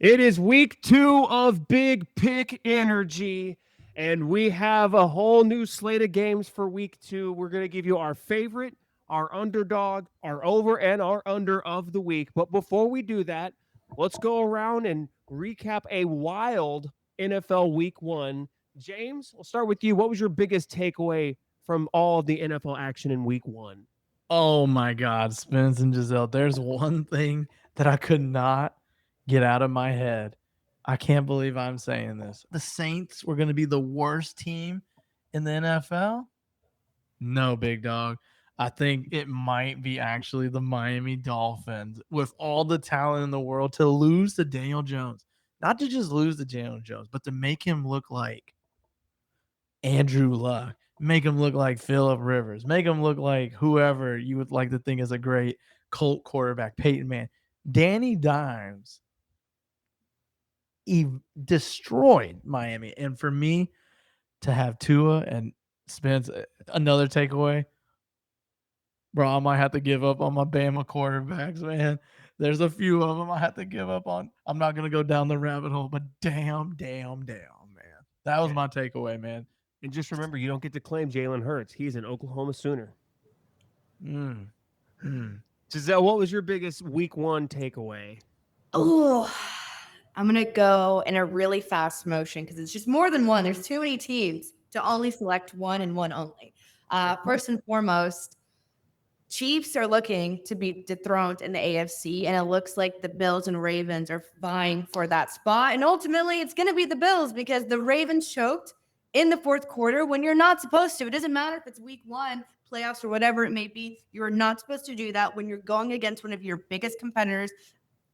It is week 2 of Big Pick Energy, and we have a whole new slate of games for week 2. We're going to give you our favorite, our underdog, our over, and our under of the week. But before we do that, let's go around and recap a wild NFL week 1. James, we'll start with you. What was your biggest takeaway from all of the NFL action in week 1? Oh my God, Spence and Giselle, there's one thing that I could not get out of my head. I can't believe I'm saying this. The Saints were going to be the worst team in the NFL? No, big dog. I think it might be actually the Miami Dolphins with all the talent in the world to lose to Daniel Jones. Not to just lose to Daniel Jones, but to make him look like Andrew Luck, make him look like Phillip Rivers, make him look like whoever you would like to think is a great Colt quarterback, Peyton Manning. Danny Dimes he destroyed Miami. And for me to have Tua and Spence, another takeaway, bro, I might have to give up on my Bama quarterbacks, man. There's a few of them I have to give up on. I'm not going to go down the rabbit hole, but damn, man. That was my takeaway, man. And just remember, you don't get to claim Jalen Hurts. He's an Oklahoma Sooner. Giselle, what was your biggest week 1 takeaway? Oh, I'm going to go in a really fast motion because it's just more than one. There's too many teams to only select one and one only. First and foremost, Chiefs are looking to be dethroned in the AFC, and it looks like the Bills and Ravens are vying for that spot. And ultimately, it's going to be the Bills because the Ravens choked in the fourth quarter when you're not supposed to. It doesn't matter if it's week 1, playoffs, or whatever it may be. You're not supposed to do that when you're going against one of your biggest competitors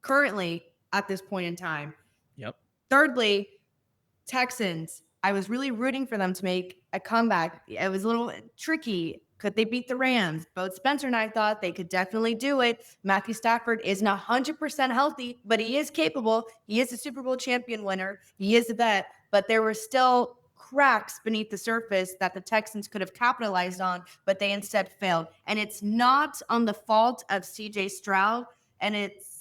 currently at this point in time. Yep. Thirdly, Texans. I was really rooting for them to make a comeback. It was a little tricky. Could they beat the Rams? Both Spencer and I thought they could definitely do it. Matthew Stafford is not 100% healthy, but he is capable. He is a Super Bowl champion winner. He is a vet, but there were still cracks beneath the surface that the Texans could have capitalized on, but they instead failed. And it's not on the fault of CJ Stroud, and it's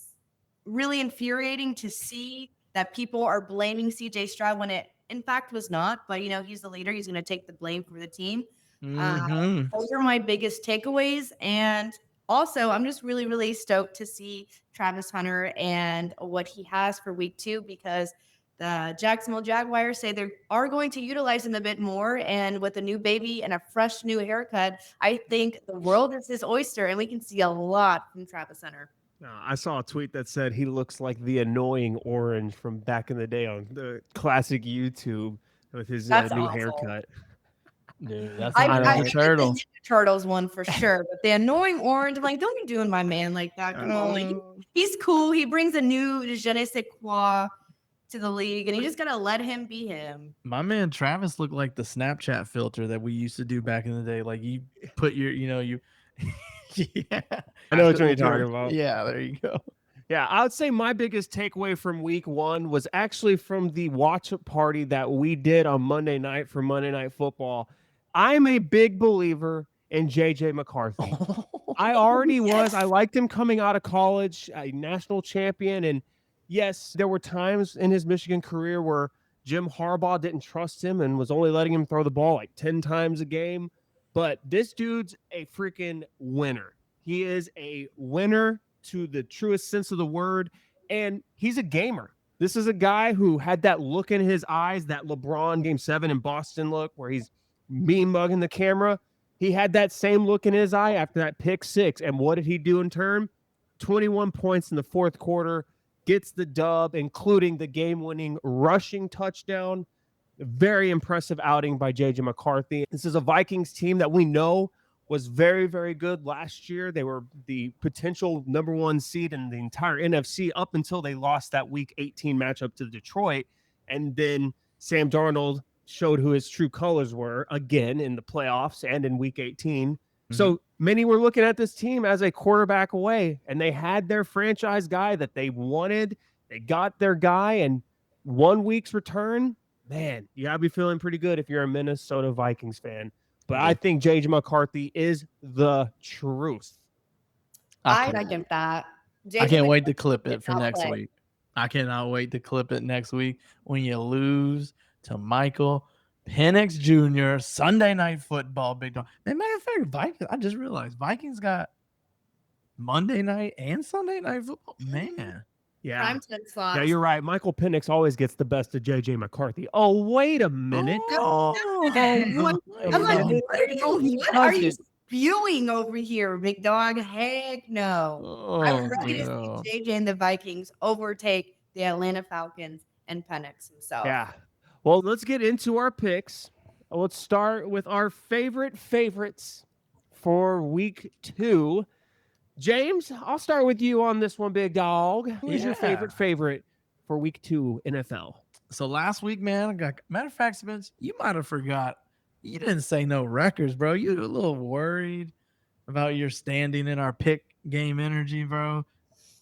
really infuriating to see that people are blaming CJ Stroud when it in fact was not, but he's the leader. He's going to take the blame for the team. Those are my biggest takeaways. And also, I'm just really, really stoked to see Travis Hunter and what he has for week 2 because the Jacksonville Jaguars say they are going to utilize him a bit more. And with a new baby and a fresh new haircut, I think the world is his oyster, and we can see a lot from Travis Hunter. I saw a tweet that said he looks like the annoying orange from back in the day on the classic YouTube with his new awful haircut. Dude, that's I a get turtle. the Turtles one for sure, but the annoying orange, I'm like, don't be doing my man like that. He's cool. He brings a new je ne sais quoi to the league, and you just gotta let him be him. My man Travis looked like the Snapchat filter that we used to do back in the day. Like you put your, you yeah. I know what you're talking about. Yeah, there you go. Yeah, I would say my biggest takeaway from week 1 was actually from the watch party that we did on Monday night for Monday Night Football. I'm a big believer in JJ McCarthy. I already was. I liked him coming out of college, a national champion. And yes, there were times in his Michigan career where Jim Harbaugh didn't trust him and was only letting him throw the ball like 10 times a game. But this dude's a freaking winner. He is a winner to the truest sense of the word, and he's a gamer. This is a guy who had that look in his eyes, that LeBron Game 7 in Boston look where he's mean mugging the camera. He had that same look in his eye after that pick 6, and what did he do in turn? 21 points in the fourth quarter, gets the dub, including the game-winning rushing touchdown. A very impressive outing by JJ McCarthy. This is a Vikings team that we know was very, very good last year. They were the potential number 1 seed in the entire NFC up until they lost that week 18 matchup to Detroit. And then Sam Darnold showed who his true colors were again in the playoffs and in week 18. Mm-hmm. So many were looking at this team as a quarterback away, and they had their franchise guy that they wanted. They got their guy, and 1 week's return, man, you gotta be feeling pretty good if you're a Minnesota Vikings fan. But I think JJ McCarthy is the truth. I second that. I can't wait to clip it for next week. I cannot wait to clip it next week when you lose to Michael Penix Jr. Sunday Night Football, big dog. And matter of fact, Vikings. I just realized Vikings got Monday night and Sunday night football. Man, Yeah. Prime time slots. Yeah, you're right. Michael Penix always gets the best of JJ McCarthy. Oh, wait a minute. Oh, I'm like, minute. what are you spewing over here, big dog? Heck no. I'm ready to see JJ and the Vikings overtake the Atlanta Falcons and Penix himself. Yeah. Well, let's get into our picks. Let's start with our favorites for week 2. James, I'll start with you on this one, big dog. Who's your favorite for week 2 NFL? So last week, man, matter of fact, Spence, you might have forgot. You didn't say no records, bro. You were a little worried about your standing in our pick game energy, bro.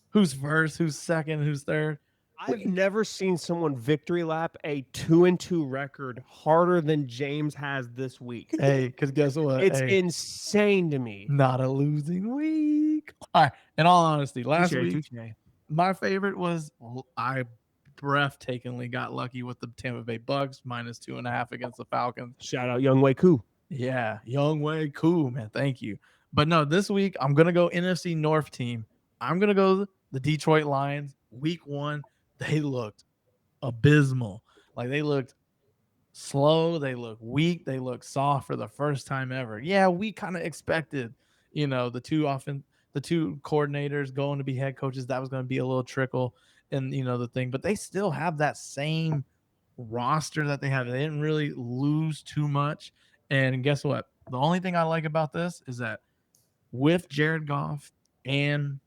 Who's first? Who's second? Who's third? I've never seen someone victory lap a 2-2 record harder than James has this week. Hey, because guess what? It's insane to me. Not a losing week. All right. In all honesty, last week, my favorite was I breathtakingly got lucky with the Tampa Bay Bucks -2.5 against the Falcons. Shout out Young Wei Koo. Yeah, Young Wei Koo, man. Thank you. But no, this week I'm gonna go NFC North team. I'm gonna go the Detroit Lions. Week 1, they looked abysmal. Like they looked slow, they look weak, they look soft for the first time ever. Yeah, we kind of expected, the two coordinators going to be head coaches. That was going to be a little trickle in the thing, but they still have that same roster that they have. They didn't really lose too much. And guess what? The only thing I like about this is that with Jared Goff and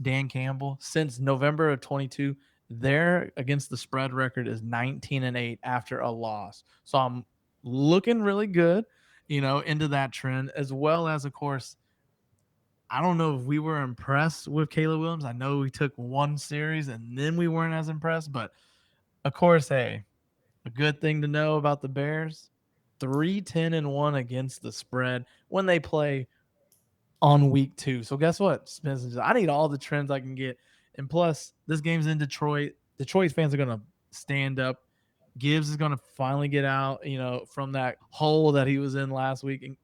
Dan Campbell, since November of 22, their against the spread record is 19-8 after a loss. So I'm looking really good, into that trend, as well as, of course, I don't know if we were impressed with Caleb Williams. I know we took one series and then we weren't as impressed, but of course, hey, a good thing to know about the Bears, 3-10-1 against the spread when they play on week 2. So guess what, Spencer? I need all the trends I can get. And plus, this game's in Detroit. Detroit fans are going to stand up. Gibbs is going to finally get out, from that hole that he was in last week. And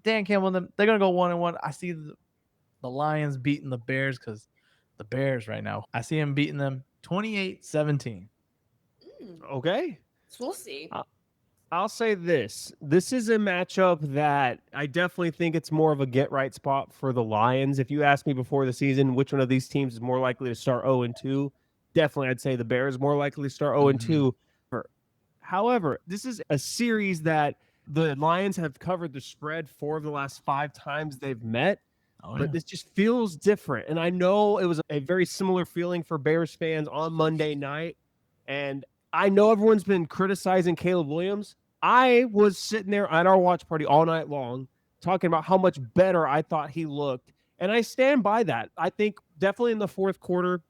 Dan Campbell and them, they're going to go 1-1. I see the Lions beating the Bears because the Bears right now, I see them beating them 28-17. Okay. So we'll see. I'll say this. This is a matchup that I definitely think it's more of a get-right spot for the Lions. If you asked me before the season which one of these teams is more likely to start 0-2, definitely I'd say the Bears more likely to start 0-2. However, this is a series that the Lions have covered the spread 4 of the last 5 times they've met. But this just feels different. And I know it was a very similar feeling for Bears fans on Monday night. And I know everyone's been criticizing Caleb Williams. I was sitting there at our watch party all night long talking about how much better I thought he looked. And I stand by that. I think definitely in the fourth quarter,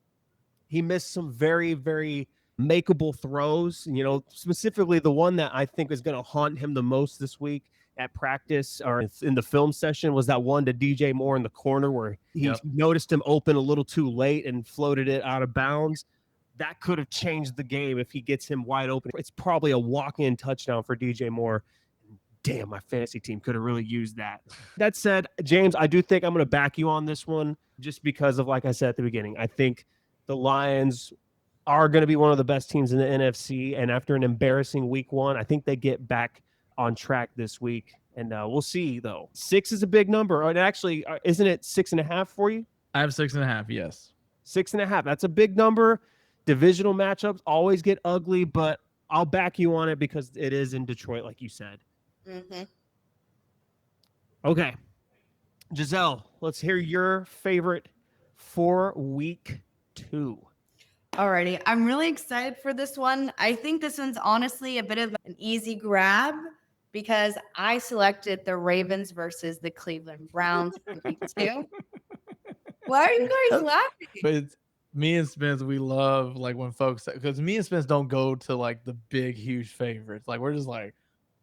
he missed some very, very makeable throws, specifically the one that I think is going to haunt him the most this week at practice or in the film session was that one to DJ Moore in the corner where he noticed him open a little too late and floated it out of bounds. That could have changed the game if he gets him wide open. It's probably a walk-in touchdown for DJ Moore. Damn, my fantasy team could have really used that. That said, James, I do think I'm going to back you on this one just because of, like I said at the beginning, I think the Lions are going to be one of the best teams in the NFC. And after an embarrassing week 1, I think they get back on track this week. And we'll see, though. 6 is a big number. And actually, isn't it 6.5 for you? I have 6.5, yes. 6.5. That's a big number. Divisional matchups always get ugly, but I'll back you on it because it is in Detroit, like you said. Mm-hmm. Okay. Giselle, let's hear your favorite for week 2. Alrighty. I'm really excited for this one. I think this one's honestly a bit of an easy grab because I selected the Ravens versus the Cleveland Browns for week 2. Why are you guys laughing? But it's, me and Spence, we love like when folks, because me and Spence don't go to like the big, huge favorites. Like we're just like,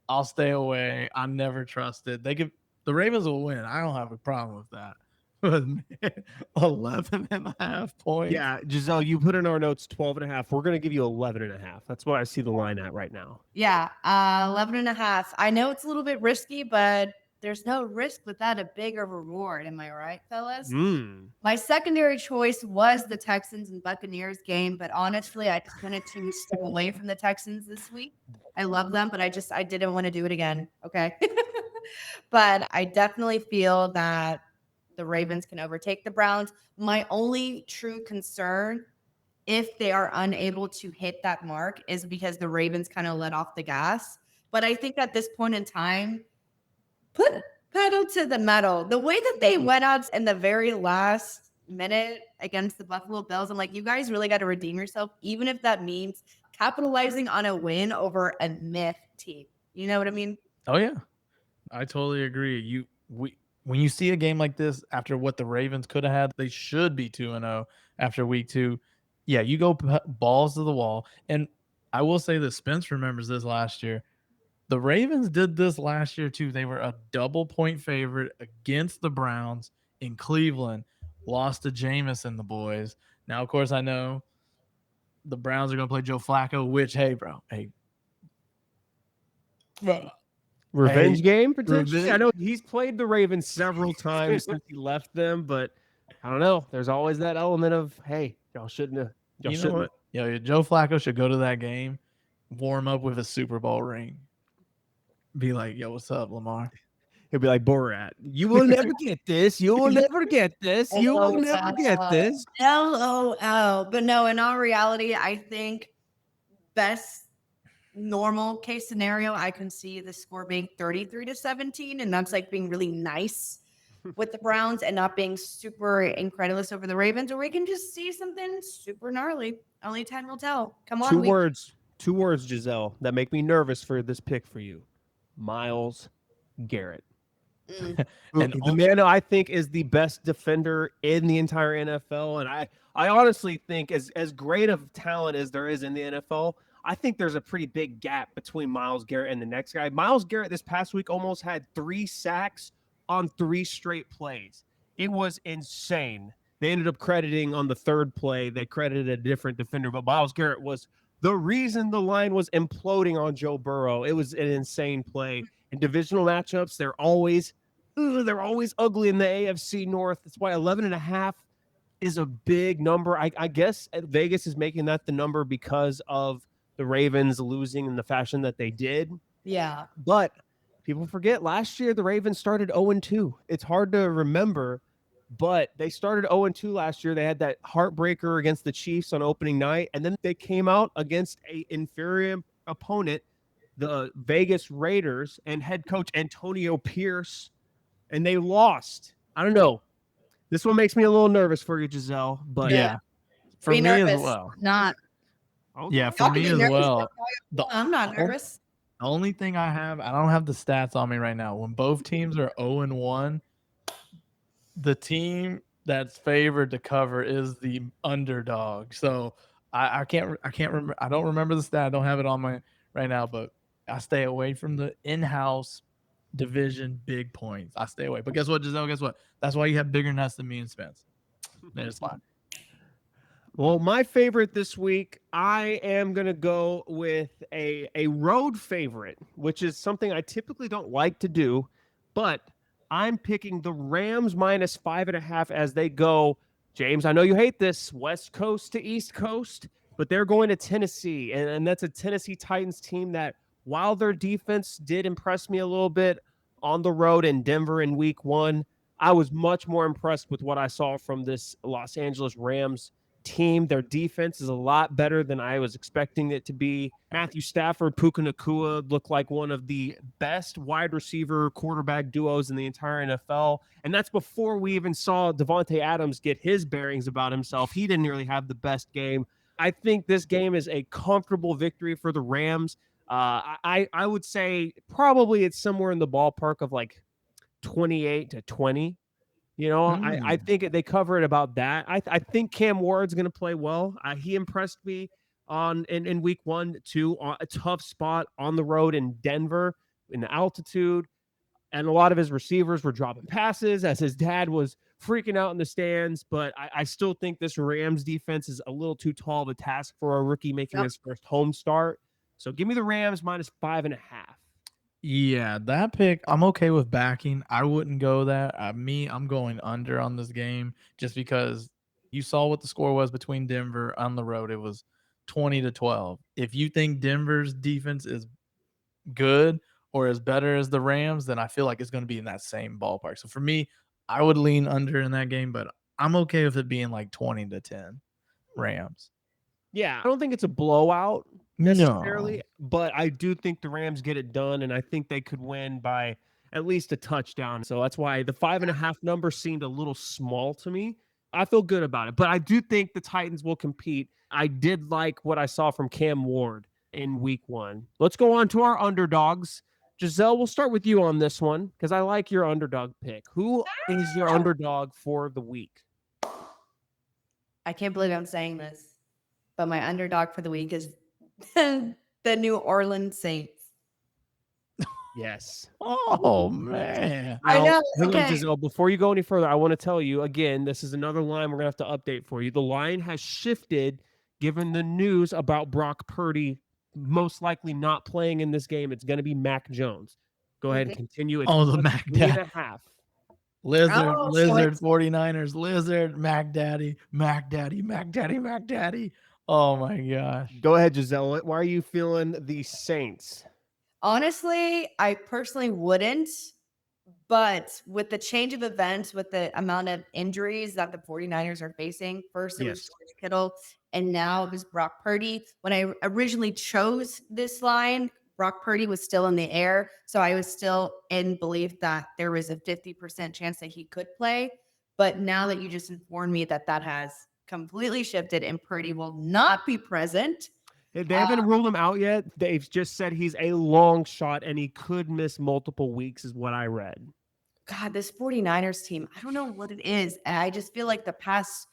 I'll stay away. I never trust it. The Ravens will win. I don't have a problem with that. 11.5 points. Yeah, Giselle, you put in our notes 12.5. We're going to give you 11.5. That's what I see the line at right now. Yeah, 11.5. I know it's a little bit risky, but there's no risk without a bigger reward. Am I right, fellas? My secondary choice was the Texans and Buccaneers game, but honestly, I just wanted to step away from the Texans this week. I love them, but I didn't want to do it again. Okay. But I definitely feel that the Ravens can overtake the Browns. My only true concern, if they are unable to hit that mark, is because the Ravens kind of let off the gas. But I think at this point in time, put pedal to the metal. The way that they went out in the very last minute against the Buffalo Bills, I'm like, you guys really got to redeem yourself, even if that means capitalizing on a win over a myth team. You know what I mean? Oh yeah, I totally agree. When you see a game like this after what the Ravens could have had, they should be 2-0 after week 2. Yeah, you go balls to the wall. And I will say that Spence remembers this last year. The Ravens did this last year too. They were a double point favorite against the Browns in Cleveland, lost to Jameis and the boys. Now, of course, I know the Browns are going to play Joe Flacco, which, hey, bro, hey. Revenge game, potentially? revenge- I know he's played the Ravens several times since he left them, but I don't know. There's always that element of, hey, y'all shouldn't have. Y'all You know shouldn't. what? Yo, Joe Flacco should go to that game, warm up with a Super Bowl ring. Be like, yo, what's up, Lamar? He'll be like Borat. You will never get this. You will never get this. You will never get this. LOL. But no, in all reality, I think best normal case scenario, I can see the score being 33-17, and that's like being really nice with the Browns and not being super incredulous over the Ravens, or we can just see something super gnarly. Only time will tell. Come on, Two words, Giselle, that make me nervous for this pick for you. Myles Garrett. And The man I think is the best defender in the entire NFL. And I honestly think as great of talent as there is in the NFL, I think there's a pretty big gap between Myles Garrett and the next guy. Myles Garrett this past week almost had 3 sacks on 3 straight plays. It was insane. They ended up crediting on the third play. They credited a different defender, but Myles Garrett was the reason the line was imploding on Joe Burrow. It was an insane play. In divisional matchups, they're always ugly in the AFC North. That's why 11.5 is a big number. I guess Vegas is making that the number because of the Ravens losing in the fashion that they did. Yeah. But people forget last year the Ravens started 0-2. It's hard to remember, but they started 0-2 last year. They had that heartbreaker against the Chiefs on opening night, and then they came out against an inferior opponent, the Vegas Raiders, and head coach Antonio Pierce, and they lost. I don't know. This one makes me a little nervous for you, Giselle, but yeah, for Be me nervous. as well. Not. okay. Yeah, for Y'all can me be as nervous. well. I'm not nervous. The only thing I don't have the stats on me right now. When both teams are 0-1, the team that's favored to cover is the underdog. So I can't remember. I don't remember the stat. I don't have it on my right now, but I stay away from the in-house division big points. I stay away. But guess what, Giselle? Guess what? That's why you have bigger nuts than me and Spence. It's fine. Well, my favorite this week, I am going to go with a road favorite, which is something I typically don't like to do, but I'm picking the Rams minus 5.5 as they go. James, I know you hate this, West Coast to East Coast, but they're going to Tennessee, and that's a Tennessee Titans team that, while their defense did impress me a little bit on the road in Denver in week 1, I was much more impressed with what I saw from this Los Angeles Rams team. Their defense is a lot better than I was expecting it to be. Matthew Stafford, Puka Nacua look like one of the best wide receiver quarterback duos in the entire NFL. And that's before we even saw Devontae Adams get his bearings about himself. He didn't really have the best game. I think this game is a comfortable victory for the Rams. I would say probably it's somewhere in the ballpark of like 28-20. You know, I think they cover it about that. I think Cam Ward's going to play well. He impressed me in week 1, 2, on a tough spot on the road in Denver in the altitude. And a lot of his receivers were dropping passes as his dad was freaking out in the stands, but I still think this Rams defense is a little too tall of a task for a rookie making Yep. his first home start. So give me the Rams minus 5.5. Yeah, that pick I'm okay with backing. I wouldn't go that. I'm going under on this game just because you saw what the score was between Denver on the road. It was 20-12. If you think Denver's defense is good or as better as the Rams, then I feel like it's going to be in that same ballpark. So for me, I would lean under in that game, but I'm okay with it being like 20-10 Rams. Yeah, I don't think it's a blowout No. necessarily, but I do think the Rams get it done, and I think they could win by at least a touchdown. So that's why the 5.5 number seemed a little small to me. I feel good about it, but I do think the Titans will compete. I did like what I saw from Cam Ward in week 1. Let's go on to our underdogs. Giselle, we'll start with you on this one because I like your underdog pick. Who is your underdog for the week? I can't believe I'm saying this, but my underdog for the week is the New Orleans Saints. Yes. Oh man. I know, Hang on, okay. Giselle, before you go any further, I want to tell you again, this is another line we're going to have to update for you. The line has shifted given the news about Brock Purdy most likely not playing in this game. It's going to be Mac Jones. Go ahead and continue. It's Oh, the plus Mac 3.5. Lizard, Oh, so Lizard, it's- 49ers, Lizard, Mac Daddy, Mac Daddy, Mac Daddy, Mac Daddy. Oh my gosh. Go ahead, Giselle. Why are you feeling the Saints? Honestly, I personally wouldn't, but with the change of events, with the amount of injuries that the 49ers are facing, first it was Yes. George Kittle, and now it was Brock Purdy. When I originally chose this line, Brock Purdy was still in the air, so I was still in belief that there was a 50% chance that he could play. But now that you just informed me that that has completely shifted and Purdy will not be present, They haven't ruled him out yet. They've just said he's a long shot and he could miss multiple weeks, is what I read. God, this 49ers team, I don't know what it is. I just feel like the past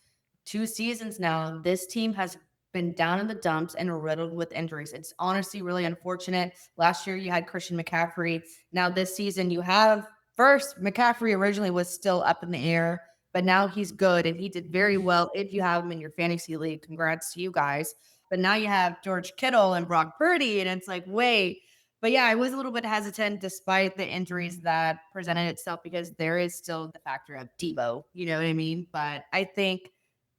2 seasons now, this team has been down in the dumps and riddled with injuries. It's honestly really unfortunate. Last year, you had Christian McCaffrey. Now, this season, you have first, McCaffrey originally was still up in the air, but now he's good and he did very well if you have him in your fantasy league. Congrats to you guys. But now you have George Kittle and Brock Purdy, and it's like, wait. But yeah, I was a little bit hesitant despite the injuries that presented itself because there is still the factor of Debo, you know what I mean? But I think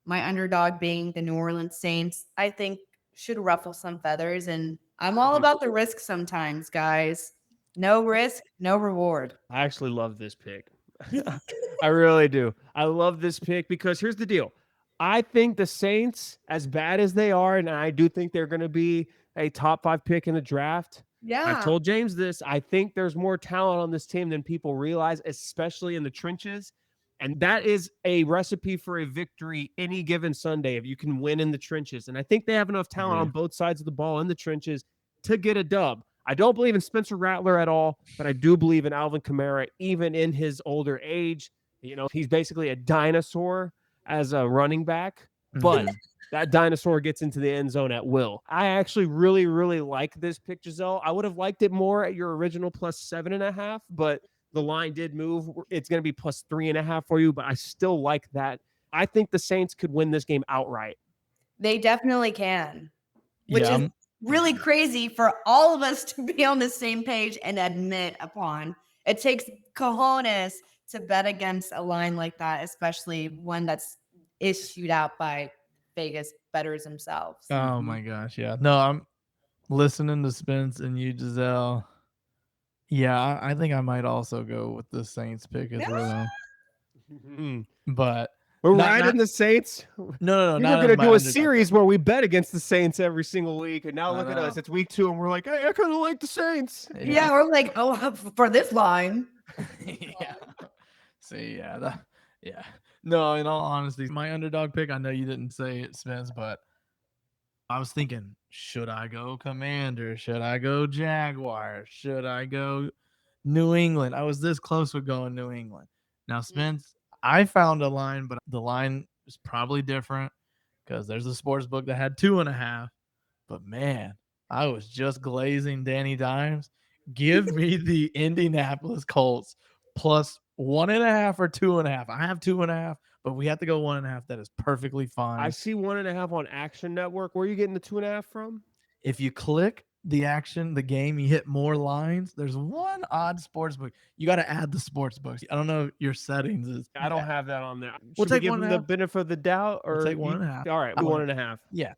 my underdog being the New Orleans Saints, I think should ruffle some feathers. And I'm all about the risk sometimes, guys. No risk, no reward. I actually love this pick. I really do. I love this pick because here's the deal. I think the Saints, as bad as they are, and I do think they're going to be a top 5 pick in the draft. Yeah. I've told James this. I think there's more talent on this team than people realize, especially in the trenches. And that is a recipe for a victory any given Sunday if you can win in the trenches. And I think they have enough talent on both sides of the ball in the trenches to get a dub. I don't believe in Spencer Rattler at all, but I do believe in Alvin Kamara, even in his older age. You know, he's basically a dinosaur as a running back, but that dinosaur gets into the end zone at will. I actually really, really like this pick, Giselle. I would have liked it more at your original plus 7.5, but the line did move. It's going to be plus 3.5 for you, but I still like that. I think the Saints could win this game outright. They definitely can, which Yeah, is really crazy for all of us to be on the same page and admit upon. It takes cojones to bet against a line like that, especially one that's issued out by Vegas bettors themselves. Oh my gosh, yeah. No, I'm listening to Spence and you, Giselle. Yeah, I think I might also go with the Saints pick as well. But We're Not- riding not- the Saints. no, We not were as going to my do a underdog. series where we bet against the Saints every single week, and now I look at know. us. It's week 2, and we're like, hey, I kind of like the Saints. Yeah, we're like, oh, for this line. Yeah. See, yeah. No, in all honesty, my underdog pick, I know you didn't say it, Spence, but I was thinking, should I go Commander? Should I go Jaguars? Should I go New England? I was this close with going New England. Now, Spence, I found a line, but the line is probably different because there's a sports book that had 2.5. But man, I was just glazing Danny Dimes. Give me the Indianapolis Colts plus 1.5 or 2.5. I have 2.5, but we have to go 1.5. That is perfectly fine. I see 1.5 on Action Network. Where are you getting the 2.5 from? If you click the game, you hit more lines. There's one odd sports book. You got to add the sports books. I don't know your settings is. I don't have that on there. We'll Should we take give them the 1.5. benefit of the doubt, or We'll take 1.5. All right, 1.5. Yeah,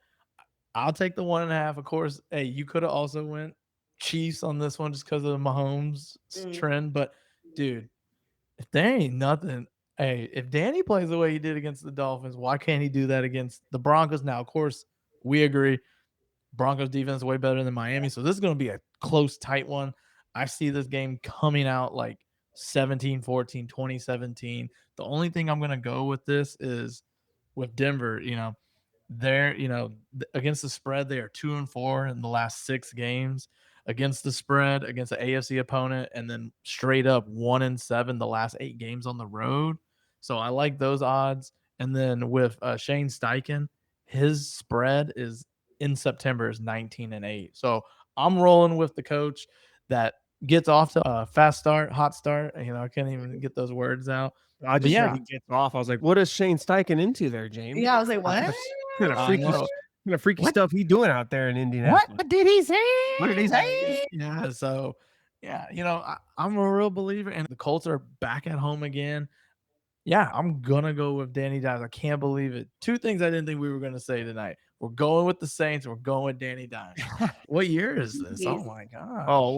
I'll take the 1.5. Of course, hey, you could have also went Chiefs on this one just because of the Mahomes trend. But dude, if there ain't nothing, hey, if Danny plays the way he did against the Dolphins, why can't he do that against the Broncos? Now, of course, we agree. Broncos defense is way better than Miami. So this is going to be a close, tight one. I see this game coming out like 17-14, 2017. The only thing I'm going to go with this is with Denver, they're, against the spread, they are 2-4 in the last 6 games against the spread, against the AFC opponent, and then straight up 1-7 the last 8 games on the road. So I like those odds. And then with Shane Steichen, his spread is in September is 19-8. So I'm rolling with the coach that gets off to a fast start, hot start. I can't even get those words out. I just heard he gets off. I was like, what is Shane Steichen into there, James? Yeah, I was like, what? Kind of freaky stuff he doing out there in Indianapolis. What did he say? What did he say? Yeah, so I'm a real believer, and the Colts are back at home again. Yeah, I'm gonna go with Danny Dimes. I can't believe it. 2 things I didn't think we were gonna say tonight. We're going with the Saints. We're going with Danny Dimes. What year is this? Oh my god. Oh,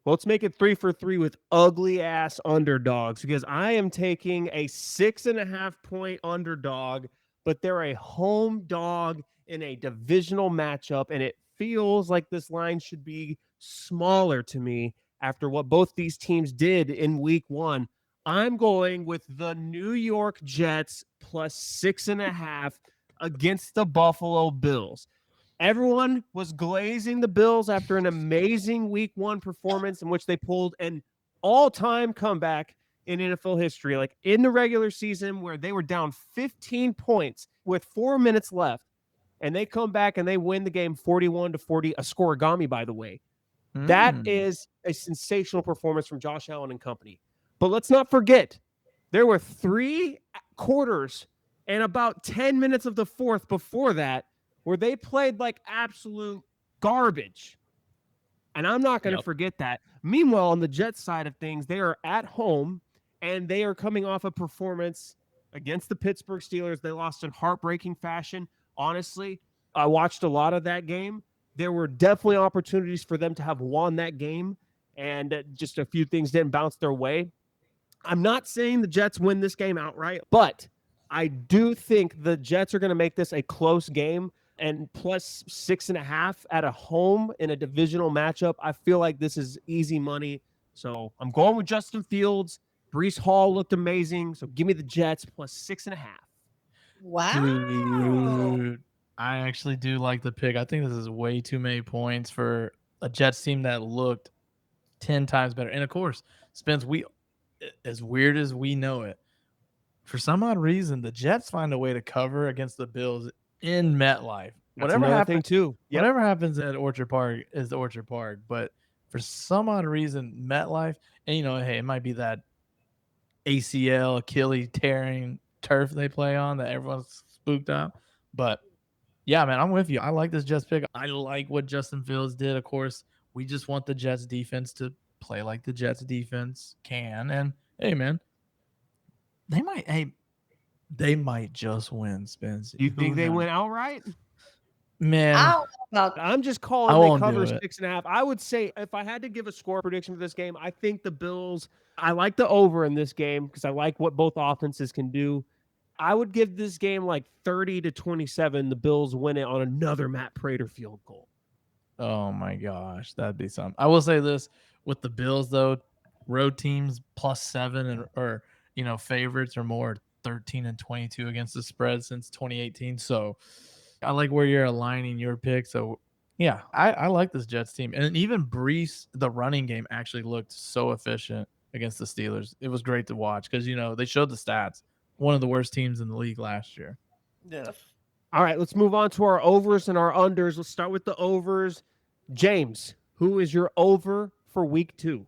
well, let's make it 3 for 3 with ugly ass underdogs, because I am taking a 6.5 point underdog, but they're a home dog in a divisional matchup, and it feels like this line should be smaller to me after what both these teams did in week 1. I'm going with the New York Jets plus 6.5 against the Buffalo Bills. Everyone was glazing the Bills after an amazing week 1 performance in which they pulled an all-time comeback in NFL history, like in the regular season where they were down 15 points with 4 minutes left, and they come back and they win the game 41-40, a scoregami, by the way. That is a sensational performance from Josh Allen and company. But let's not forget, there were 3 quarters and about 10 minutes of the fourth before that where they played like absolute garbage. And I'm not going to forget that. Meanwhile, on the Jets side of things, they are at home and they are coming off a performance against the Pittsburgh Steelers. They lost in heartbreaking fashion. Honestly, I watched a lot of that game. There were definitely opportunities for them to have won that game, and just a few things didn't bounce their way. I'm not saying the Jets win this game outright, but I do think the Jets are going to make this a close game, and plus 6.5 at a home in a divisional matchup. I feel like this is easy money. So I'm going with Justin Fields. Breece Hall looked amazing. So give me the Jets plus 6.5. Wow. Dude, I actually do like the pick. I think this is way too many points for a Jets team that looked 10 times better. And of course, Spence, as weird as we know it, for some odd reason, the Jets find a way to cover against the Bills in MetLife. Whatever happens too. Yep. Whatever happens at Orchard Park is Orchard Park. But for some odd reason, MetLife, and hey, it might be that ACL, Achilles tearing turf they play on that everyone's spooked out. But yeah, man, I'm with you. I like this Jets pick. I like what Justin Fields did. Of course, we just want the Jets defense to play like the Jets defense can. And hey, man, they might just win, Spence. You think they win outright? Man, I'm just calling they cover 6.5. I would say if I had to give a score prediction for this game, I think the Bills, I like the over in this game because I like what both offenses can do. I would give this game like 30-27. The Bills win it on another Matt Prater field goal. Oh my gosh, that'd be something. I will say this with the Bills though, road teams plus 7 or favorites or more 13-22 against the spread since 2018. So I like where you're aligning your pick. So yeah, I like this Jets team. And even Breece, the running game actually looked so efficient against the Steelers. It was great to watch because they showed the stats. One of the worst teams in the league last year. Yeah. All right, let's move on to our overs and our unders. Let's start with the overs. James, who is your over for week 2?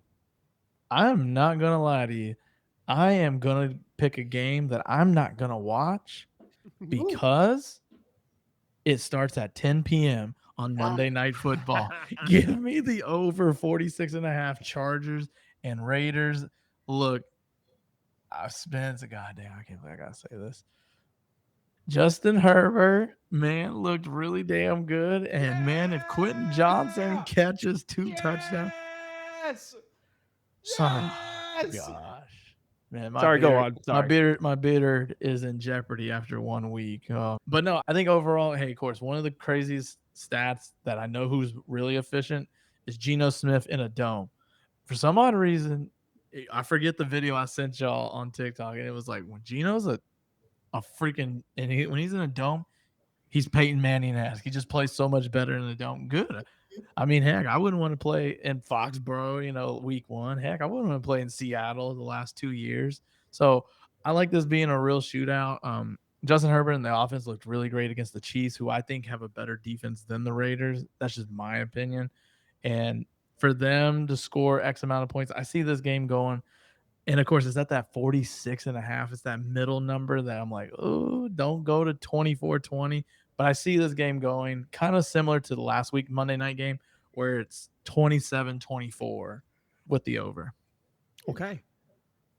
I'm not going to lie to you. I am gonna pick a game that I'm not gonna watch because it starts at 10 p.m. on Monday Night Football. Give me the over 46.5 Chargers and Raiders. Look, Spence, goddamn, I can't believe I gotta say this. Justin Herbert, man, looked really damn good. And man, if Quentin Johnson catches 2 touchdowns, son of gosh. Man, Sorry, go on. Sorry. My beard is in jeopardy after 1 week. But no, I think overall, hey, of course, one of the craziest stats that I know who's really efficient is Geno Smith in a dome. For some odd reason, I forget the video I sent y'all on TikTok, and it was like when Geno's a freaking when he's in a dome, he's Peyton Manning-esque. He just plays so much better in the dome. Good. I mean, heck, I wouldn't want to play in Foxborough, week 1. Heck, I wouldn't want to play in Seattle the last 2 years. So I like this being a real shootout. Justin Herbert and the offense looked really great against the Chiefs, who I think have a better defense than the Raiders. That's just my opinion. And for them to score X amount of points, I see this game going. And of course, it's at that 46.5. It's that middle number that I'm like, oh, don't go to 24-20. But I see this game going kind of similar to the last week Monday night game where it's 27-24 with the over. Okay.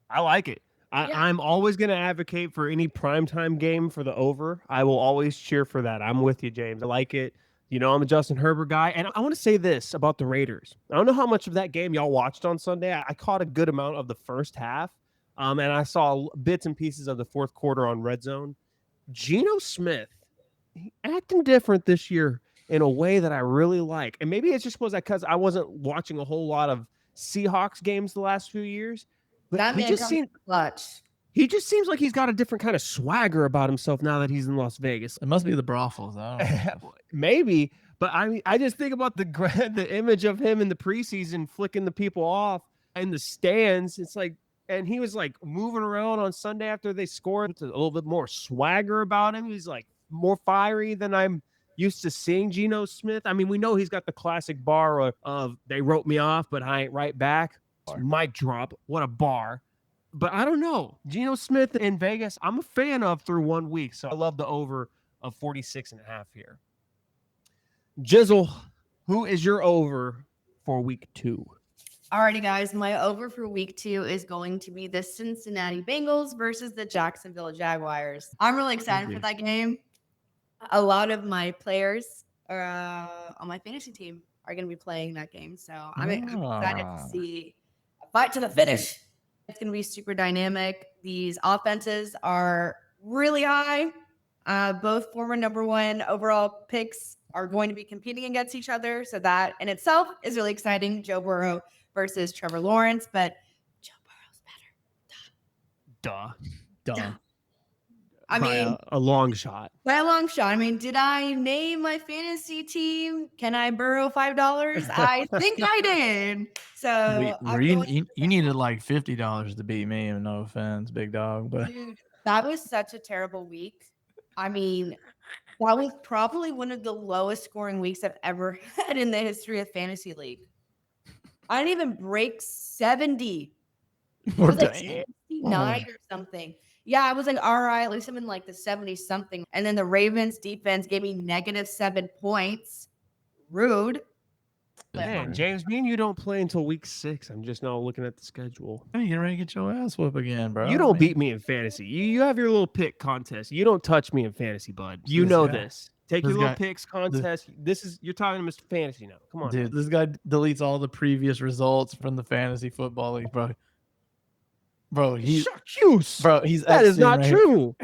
I like it. I'm always going to advocate for any primetime game for the over. I will always cheer for that. I'm with you, James. I like it. I'm a Justin Herbert guy. And I want to say this about the Raiders. I don't know how much of that game y'all watched on Sunday. I caught a good amount of the first half. And I saw bits and pieces of the fourth quarter on Red Zone. Geno Smith, acting different this year in a way that I really like. And maybe it's just because I wasn't watching a whole lot of Seahawks games the last few years. But that man comes clutch. He just seems like he's got a different kind of swagger about himself now that he's in Las Vegas. It must be the brothels. Maybe, but I just think about the image of him in the preseason flicking the people off in the stands. It's like, and he was like moving around on Sunday after they scored with a little bit more swagger about him. He's like more fiery than I'm used to seeing Geno Smith. I mean, we know he's got the classic bar of they wrote me off, but I ain't right back. Mic drop. What a bar. But I don't know. Geno Smith in Vegas, I'm a fan of through 1 week. So I love the over of 46.5 here. Giselle, who is your over for week 2? Alrighty, guys. My over for week 2 is going to be the Cincinnati Bengals versus the Jacksonville Jaguars. I'm really excited for that game. A lot of my players on my fantasy team are going to be playing that game. So I'm excited to see a fight to the finish. It's going to be super dynamic. These offenses are really high. Both former number 1 overall picks are going to be competing against each other. So that in itself is really exciting. Joe Burrow versus Trevor Lawrence, but Joe Burrow's better. Duh. I mean, a long shot. By a long shot. I mean, did I name my fantasy team? Can I borrow $5? I think I did. So you needed like $50 to beat me. No offense, big dog, but dude, that was such a terrible week. I mean, that was probably one of the lowest scoring weeks I've ever had in the history of fantasy league. I didn't even break 70. It was like 69 or something. Yeah, I was like, all right, at least I'm in like the 70-something. And then the Ravens defense gave me -7 points. Rude. Man, James, me and you don't play until week 6. I'm just now looking at the schedule. Hey, you're ready to get your ass whooped again, bro. You don't beat me in fantasy. You have your little pick contest. You don't touch me in fantasy, bud. You know this. Take your little picks contest. You're talking to Mr. Fantasy now. Come on, dude. This guy deletes all the previous results from the fantasy football league, bro. Bro, he's that is not true.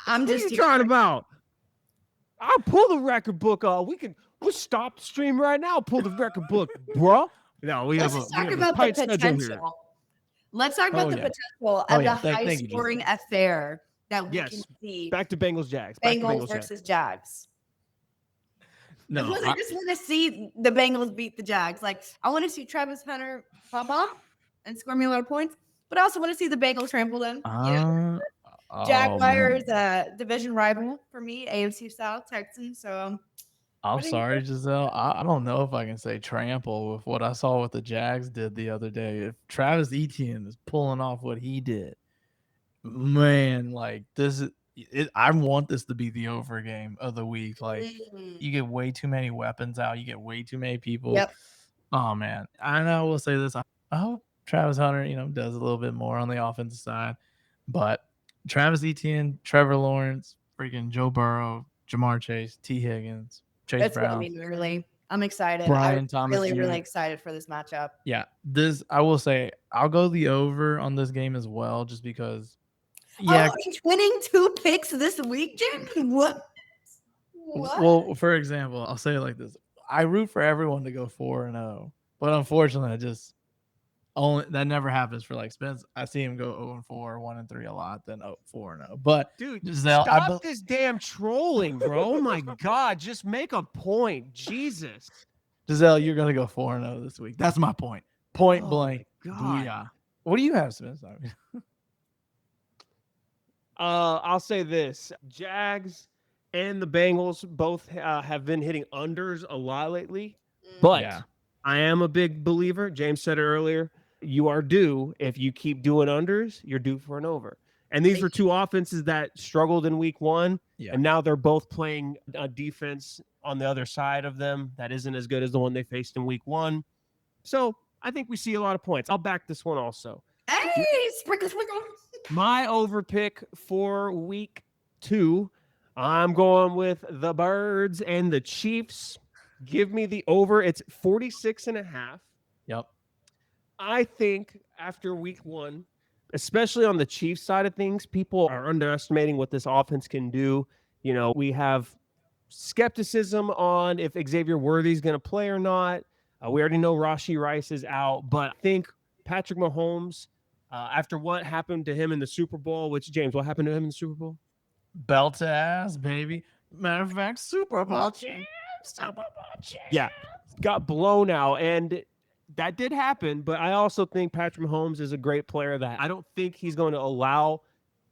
I'm just what are you talking about? I'll pull the record book. We'll stop the stream right now. Pull the record book, bro. No, Let's talk about the potential. Let's talk about the potential of the high scoring affair that we can see. Back to Bengals Jags. Bengals versus Jags. No, I just want to see the Bengals beat the Jags. Like, I want to see Travis Hunter pop off and score me a lot of points, but I also want to see the Bengals trample them. Jaguars, division rival for me, AFC South, Texans. So I'm What do you sorry, think? Giselle. I don't know if I can say trample with what I saw what the Jags did the other day. If Travis Etienne is pulling off what he did, man, like this is I want this to be the over game of the week. Like you get way too many weapons out, you get way too many people. Yep. Oh man. I will say this. I hope Travis Hunter, does a little bit more on the offensive side. But Travis Etienne, Trevor Lawrence, freaking Joe Burrow, Jamar Chase, T. Higgins, Chase It's gonna Brown, be gnarly. I'm excited. I'm Brian Thomas really, really Jr. excited for this matchup. Yeah. This I will say I'll go the over on this game as well, just because yeah, Oh, he's winning 2 picks this week, Jimmy. What? What? well, for example, I'll say it like this. I root for everyone to go 4-0, but unfortunately, I just only that never happens for like Spence. I see him go 0-4, 1-3 a lot, then 4-0. But Dude, Giselle, stop this damn trolling, bro. Oh my God. Just make a point. Jesus. Giselle, you're gonna go 4-0 this week. That's my point. Point Oh blank. my God. Booyah. What do you have, Spence? I'll say this: Jags and the Bengals both have been hitting unders a lot lately. But Yeah. I am a big believer. James said it earlier. You are due if you keep doing unders. You're due for an over. And these were two offenses that struggled in week one, Yeah. and now they're both playing a defense on the other side of them that isn't as good as the one they faced in week one. So I think we see a lot of points. I'll back this one also. Hey, sprinkle. My over pick for week 2, I'm going with the Birds and the Chiefs. Give me the over. It's 46.5. Yep. I think after week 1, especially on the Chiefs side of things, people are underestimating what this offense can do. We have skepticism on if Xavier Worthy's going to play or not. We already know Rashee Rice is out, but I think Patrick Mahomes, after what happened to him in the Super Bowl, which, James, what happened to him in the Super Bowl? Belt to ass, baby. Matter of fact, Super Bowl champ. Super Bowl champ. Yeah, got blown out, and that did happen, but I also think Patrick Mahomes is a great player that I don't think he's going to allow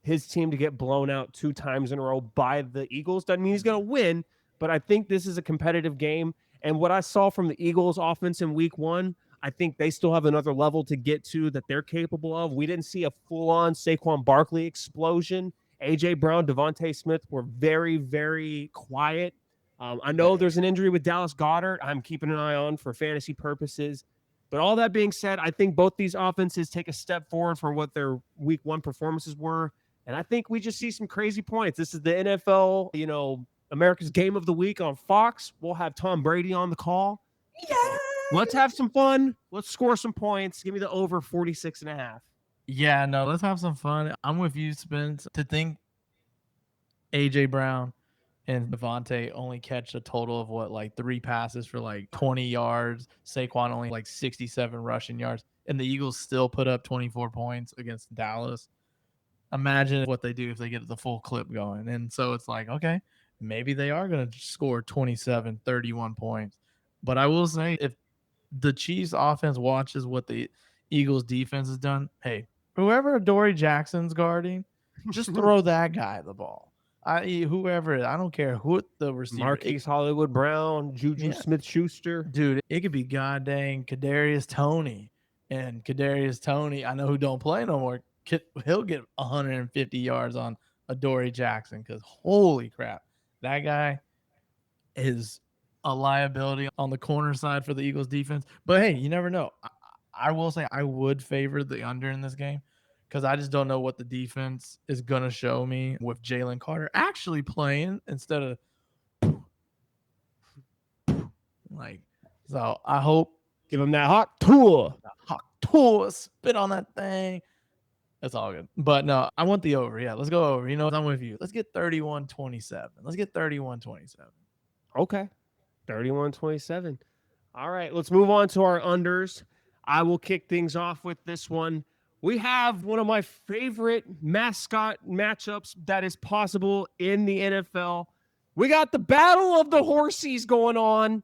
his team to get blown out 2 times in a row by the Eagles. Doesn't mean he's going to win, but I think this is a competitive game. And what I saw from the Eagles offense in week 1, I think they still have another level to get to that they're capable of. We didn't see a full-on Saquon Barkley explosion. A.J. Brown, Devontae Smith were very, very quiet. I know there's an injury with Dallas Goedert. I'm keeping an eye on for fantasy purposes. But all that being said, I think both these offenses take a step forward from what their week 1 performances were. And I think we just see some crazy points. This is the NFL, America's Game of the Week on Fox. We'll have Tom Brady on the call. Yeah. Let's have some fun. Let's score some points. Give me the over 46.5. Yeah, no, let's have some fun. I'm with you, Spence. To think AJ Brown and Devontae only catch a total of like 3 passes for like 20 yards. Saquon only like 67 rushing yards. And the Eagles still put up 24 points against Dallas. Imagine what they do if they get the full clip going. And so it's like, okay, maybe they are going to score 27, 31 points. But I will say, if the Chiefs offense watches what the Eagles defense has done, hey, whoever Adoree Jackson's guarding, just throw that guy the ball. Whoever, I don't care who the receiver. Marquise Hollywood Brown, Juju Smith-Schuster. Dude, it could be god dang Kadarius Toney. And Kadarius Toney, I know who don't play no more. He'll get 150 yards on Adoree Jackson because holy crap, that guy is a liability on the corner side for the Eagles defense. But hey, you never know. I will say I would favor the under in this game because I just don't know what the defense is going to show me with Jalen Carter actually playing instead of like. So I hope. Give him that hot tour. Spit on that thing. That's all good. But no, I want the over. Yeah, let's go over. I'm with you. Let's get 31-27. Let's get 31-27. Okay. 31-27. All right, let's move on to our unders. I will kick things off with this one. We have one of my favorite mascot matchups that is possible in the NFL. We got the battle of the horsies going on.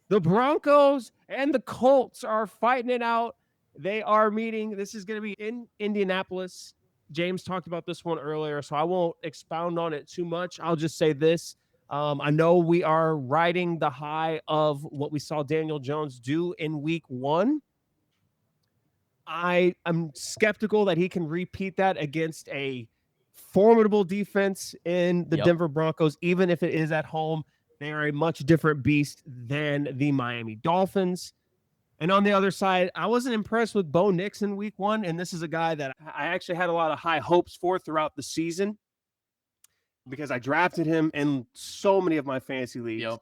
The Broncos and the Colts are fighting it out. They are meeting. This is going to be in Indianapolis. James talked about this one earlier, so I won't expound on it too much. I'll just say this. I know we are riding the high of what we saw Daniel Jones do in week 1. I am skeptical that he can repeat that against a formidable defense in the Yep. Denver Broncos, even if it is at home. They are a much different beast than the Miami Dolphins. And on the other side, I wasn't impressed with Bo Nix in week 1. And this is a guy that I actually had a lot of high hopes for throughout the season because I drafted him in so many of my fantasy leagues. Yep.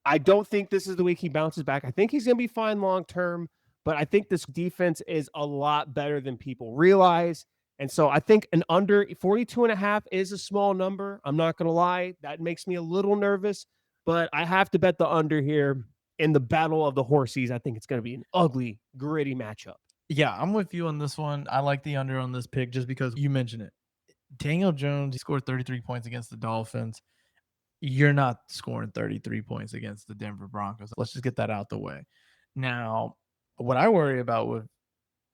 I don't think this is the week he bounces back. I think he's going to be fine long term, but I think this defense is a lot better than people realize. And so I think an under 42.5 is a small number. I'm not going to lie. That makes me a little nervous, but I have to bet the under here in the battle of the horses. I think it's going to be an ugly, gritty matchup. Yeah, I'm with you on this one. I like the under on this pick just because you mentioned it. Daniel Jones, he scored 33 points against the Dolphins. You're not scoring 33 points against the Denver Broncos. Let's just get that out the way. Now, what I worry about with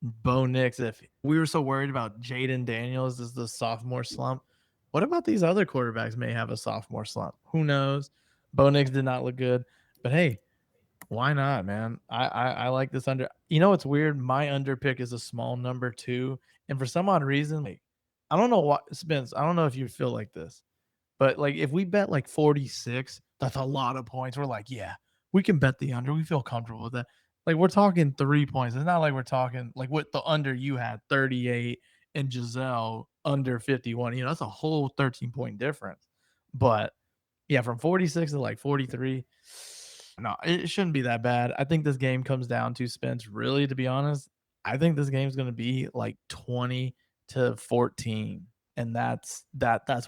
Bo Nix, if we were so worried about Jaden Daniels as the sophomore slump, what about these other quarterbacks may have a sophomore slump? Who knows? Bo Nix did not look good, but hey, why not, man? I like this under. You know what's weird? My under pick is a small number 2, and for some odd reason, like I don't know what Spence. I don't know if you feel like this, but like if we bet like 46, that's a lot of points. We're like, yeah, we can bet the under. We feel comfortable with that. Like we're talking 3 points. It's not like we're talking like what the under you had 38 and Giselle under 51. You know, that's a whole 13-point difference. But yeah, from 46 to like 43. No, it shouldn't be that bad. I think this game comes down to Spence. Really, to be honest, I think this game's going to be like 20-14, and that's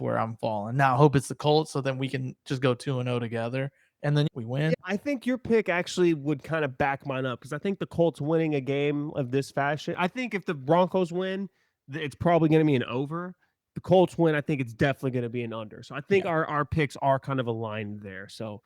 where I'm falling. Now, I hope it's the Colts, so then we can just go 2-0 together, and then we win. Yeah, I think your pick actually would kind of back mine up because I think the Colts winning a game of this fashion. I think if the Broncos win, it's probably going to be an over. The Colts win, I think it's definitely going to be an under. So I think Yeah. our picks are kind of aligned there. So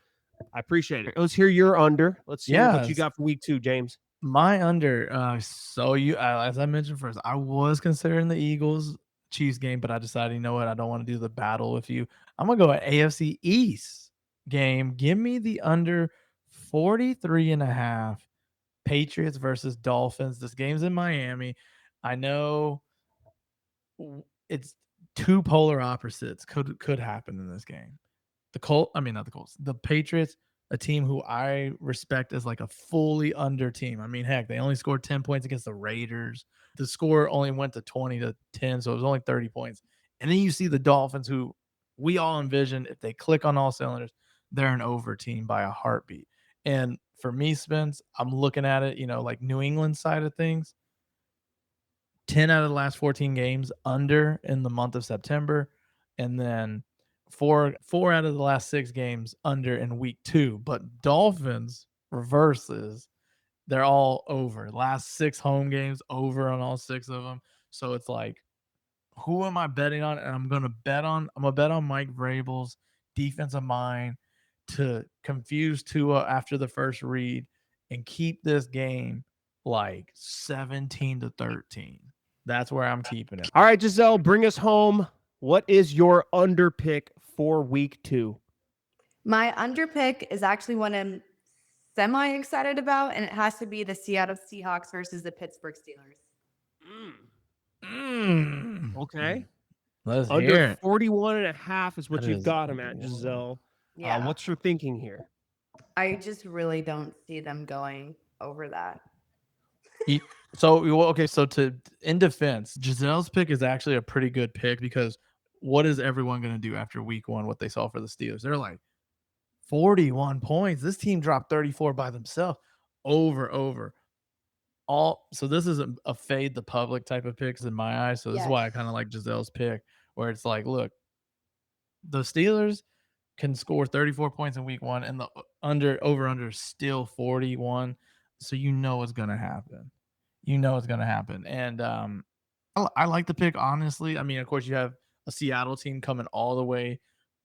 I appreciate it. Let's hear your under. Let's hear what you Yes. got for week 2, James. My under. So you, as I mentioned first, I was considering the Eagles Chiefs game, but I decided, you know what, I don't want to do the battle with you. I'm gonna go at AFC East game. Give me the under 43.5. Patriots versus Dolphins. This game's in Miami. I know it's two polar opposites could happen in this game. Not the Colts, the Patriots, a team who I respect as like a fully under team. I mean, heck, they only scored 10 points against the Raiders. The score only went to 20-10, so it was only 30 points. And then you see the Dolphins, who we all envision if they click on all cylinders, they're an over team by a heartbeat. And for me, Spence, I'm looking at it, like New England side of things. 10 out of the last 14 games under in the month of September, and then four out of the last 6 games under in week 2. But Dolphins reverses, they're all over. Last 6 home games over on all 6 of them. So it's like, who am I betting on? And I'm gonna bet on Mike Vrabel's defensive mind to confuse Tua after the first read and keep this game like 17-13. That's where I'm keeping it. All right, Giselle, bring us home. What is your under pick for week 2? My under pick is actually one I'm semi excited about, and it has to be the Seattle Seahawks versus the Pittsburgh Steelers. Okay. Let's hear Under it. 41.5 is what That you've is got him at, wild. Giselle. Yeah. What's your thinking here? I just really don't see them going over that. So in defense, Giselle's pick is actually a pretty good pick because what is everyone going to do after week 1? What they saw for the Steelers, they're like 41 points. This team dropped 34 by themselves. Over. So this is a fade the public type of picks in my eyes. So this is why I kind of like Giselle's pick, where it's like, look, the Steelers can score 34 points in week 1, and the over is still 41. So you know what's gonna happen. And I like the pick, honestly. I mean, of course, you have a Seattle team coming all the way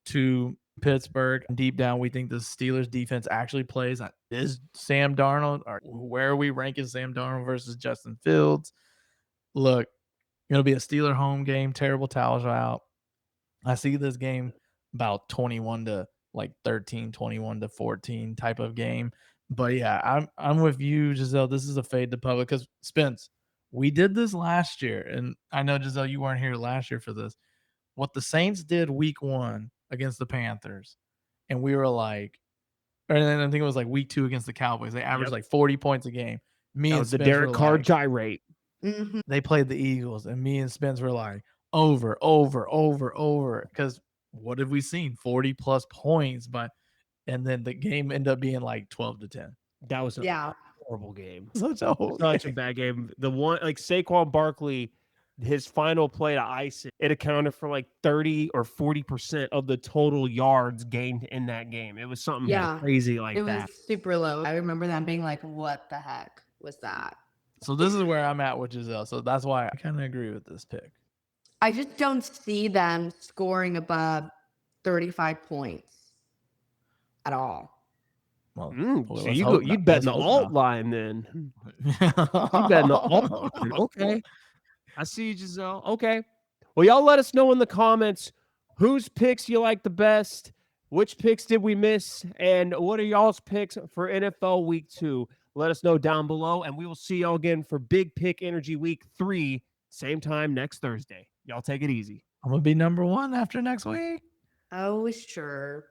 to Pittsburgh. Deep down, we think the Steelers defense actually plays. Is Sam Darnold, or where are we ranking Sam Darnold versus Justin Fields? Look, it'll be a Steeler home game. Terrible towels are out. I see this game about 21 to like 13, 21 to 14 type of game. But yeah, I'm with you, Giselle. This is a fade to public because Spence, we did this last year, and I know Giselle, you weren't here last year for this. What the Saints did week 1 against the Panthers, and we were like, and then I think it was like week 2 against the Cowboys. They averaged like 40 points a game. Me That and was the Spence were Derek Carr like, gyrate. Mhm. they played the Eagles, and me and Spence were like, over. Because what have we seen? 40 plus points, and then the game ended up being like 12 to 10. That was a Yeah. horrible game. Such a whole Such a bad game. The one like Saquon Barkley, his final play to ice it accounted for like 30 or 40% of the total yards gained in that game. It was something Yeah. crazy like It that. was super low. I remember them being like, what the heck was that? So this is where I'm at with Giselle. So that's why I kind of agree with this pick. I just don't see them scoring above 35 points at all. Well, So let's you hope you'd not. bet in Let's the hope alt not. line then. You bet in the alt line. Okay. I see you, Giselle. Okay. Well, y'all let us know in the comments whose picks you like the best, which picks did we miss, and what are y'all's picks for NFL Week 2. Let us know down below, and we will see y'all again for Big Pick Energy Week 3, same time next Thursday. Y'all take it easy. I'm going to be number 1 after next week. Oh, sure.